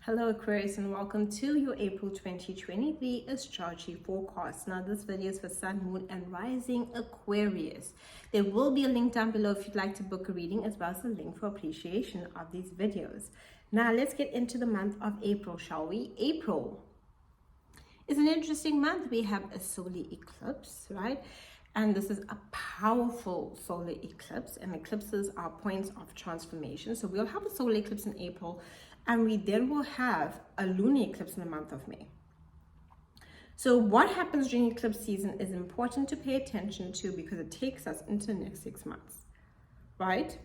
Hello Aquarius, and welcome to your April 2023 astrology forecast. Now this video is for Sun, Moon and Rising Aquarius. There will be a link down below if you'd like to book a reading, as well as a link for appreciation of these videos. Now let's get into the month of April, shall we? April is an interesting month. We have a solar eclipse, right? And this is a powerful solar eclipse, and eclipses are points of transformation. So we'll have a solar eclipse in April, and we then will have a lunar eclipse in the month of May. So what happens during eclipse season is important to pay attention to, because it takes us into the next 6 months, right?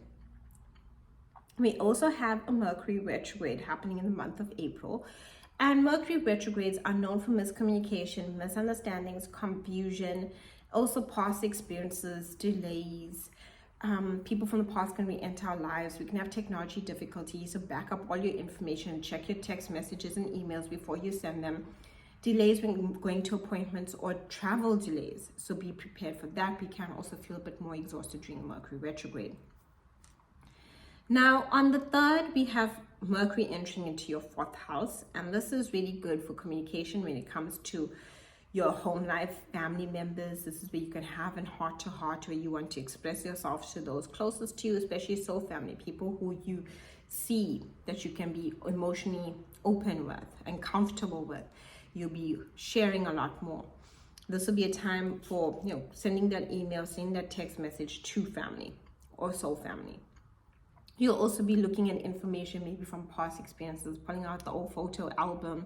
We also have a Mercury retrograde happening in the month of April. And Mercury retrogrades are known for miscommunication, misunderstandings, confusion, also past experiences, delays. People from the past can re-enter our lives. We can have technology difficulties, so back up all your information, check your text messages and emails before you send them. Delays when going to appointments or travel delays, so be prepared for that. We can also feel a bit more exhausted during Mercury retrograde. Now on the 3rd, we have Mercury entering into your 4th house, and this is really good for communication when it comes to your home life, family members. This is where you can have a heart-to-heart, where you want to express yourself to those closest to you, especially soul family, people who you see that you can be emotionally open with and comfortable with. You'll be sharing a lot more. This will be a time for sending that email, sending that text message to family or soul family. You'll also be looking at information maybe from past experiences, pulling out the old photo album,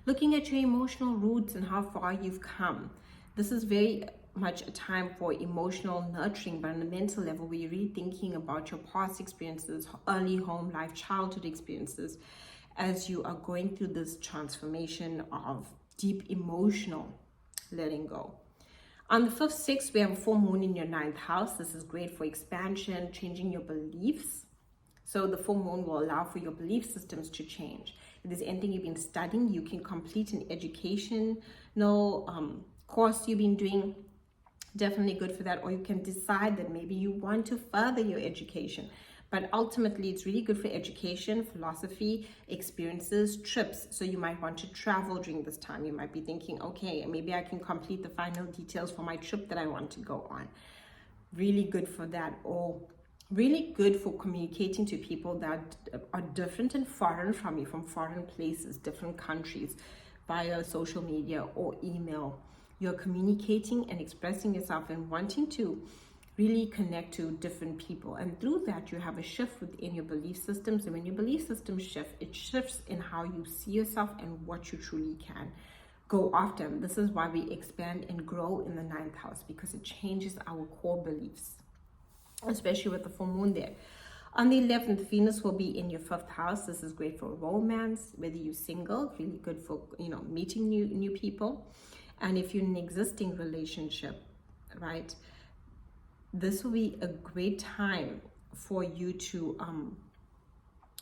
looking at your emotional roots and how far you've come. This is very much a time for emotional nurturing, but on a mental level, where you're really thinking about your past experiences, early home life, childhood experiences, as you are going through this transformation of deep emotional letting go. On the 5th, 6th, we have a full moon in your 9th house. This is great for expansion, changing your beliefs. So the full moon will allow for your belief systems to change. If there's anything you've been studying, you can complete an educational course you've been doing. Definitely good for that. Or you can decide that maybe you want to further your education. But ultimately, it's really good for education, philosophy, experiences, trips. So you might want to travel during this time. You might be thinking, okay, maybe I can complete the final details for my trip that I want to go on. Really good for that. Or really good for communicating to people that are different and foreign from you, from foreign places, different countries, via social media or email. You're communicating and expressing yourself and wanting to really connect to different people. And through that, you have a shift within your belief systems. And when your belief systems shift, it shifts in how you see yourself and what you truly can go after. And this is why we expand and grow in the 9th house, because it changes our core beliefs, especially with the full moon there. On the 11th, Venus will be in your 5th house. This is great for romance, whether you're single, really good for meeting new people. And if you're in an existing relationship, right, this will be a great time for you to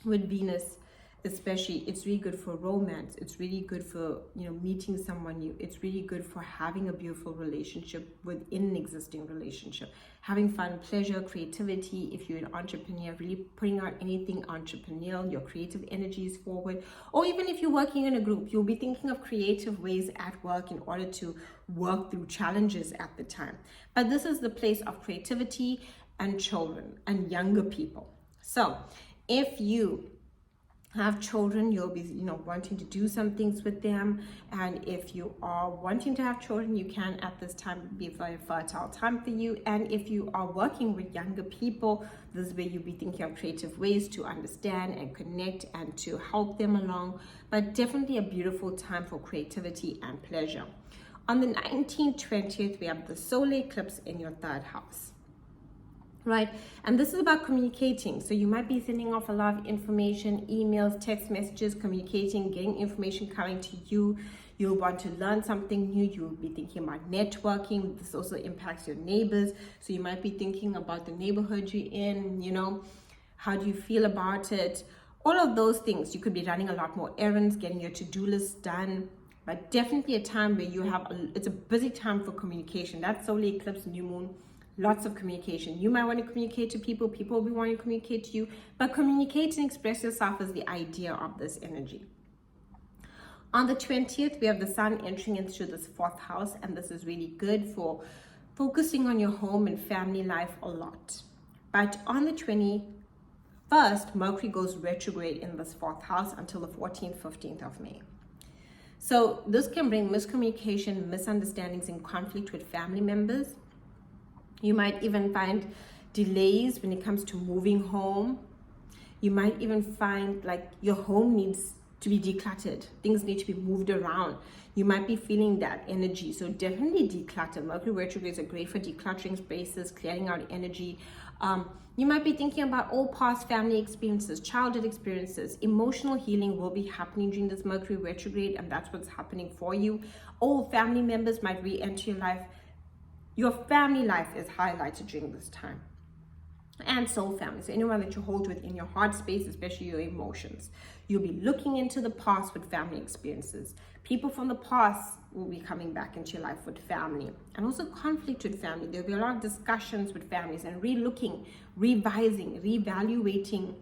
with Venus especially. It's really good for romance. It's really good for meeting someone new. It's really good for having a beautiful relationship within an existing relationship, having fun, pleasure, creativity. If you're an entrepreneur, really putting out anything entrepreneurial, your creative energies forward. Or even if you're working in a group, you'll be thinking of creative ways at work in order to work through challenges at the time. But this is the place of creativity and children and younger people. So if you have children, you'll be wanting to do some things with them. And if you are wanting to have children, you can at this time be a very fertile time for you. And if you are working with younger people, this is where you'll be thinking of creative ways to understand and connect and to help them along. But definitely a beautiful time for creativity and pleasure. On the 19th, 20th, we have the solar eclipse in your 3rd house. Right, and this is about communicating. So you might be sending off a lot of information, emails, text messages, communicating, getting information coming to you. You'll want to learn something new. You'll be thinking about networking. This also impacts your neighbors. So you might be thinking about the neighborhood you're in, how do you feel about it? All of those things. You could be running a lot more errands, getting your to-do list done. But definitely a time where it's a busy time for communication. That solar eclipse, new moon, lots of communication. You might want to communicate to people, people will be wanting to communicate to you, but communicate and express yourself is the idea of this energy. On the 20th, we have the sun entering into this 4th house, and this is really good for focusing on your home and family life a lot. But on the 21st, Mercury goes retrograde in this 4th house until the 14th, 15th of May. So this can bring miscommunication, misunderstandings, and conflict with family members. You might even find delays when it comes to moving home. You might even find like your home needs to be decluttered. Things need to be moved around. You might be feeling that energy. So definitely declutter. Mercury retrogrades are great for decluttering spaces, clearing out energy. You might be thinking about all past family experiences, childhood experiences. Emotional healing will be happening during this Mercury retrograde, and that's what's happening for you. All family members might re-enter your life. Your family life is highlighted during this time. And soul family, so anyone that you hold within your heart space, especially your emotions. You'll be looking into the past with family experiences. People from the past will be coming back into your life with family, and also conflict with family. There'll be a lot of discussions with families and re-looking, revising, reevaluating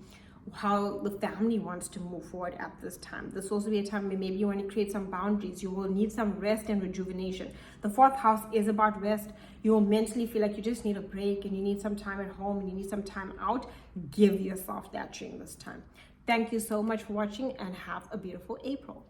how the family wants to move forward at this time. This will also be a time where maybe you want to create some boundaries. You will need some rest and rejuvenation. The 4th house is about rest. You will mentally feel like you just need a break and you need some time at home and you need some time out. Give yourself that during this time. Thank you so much for watching, and have a beautiful April.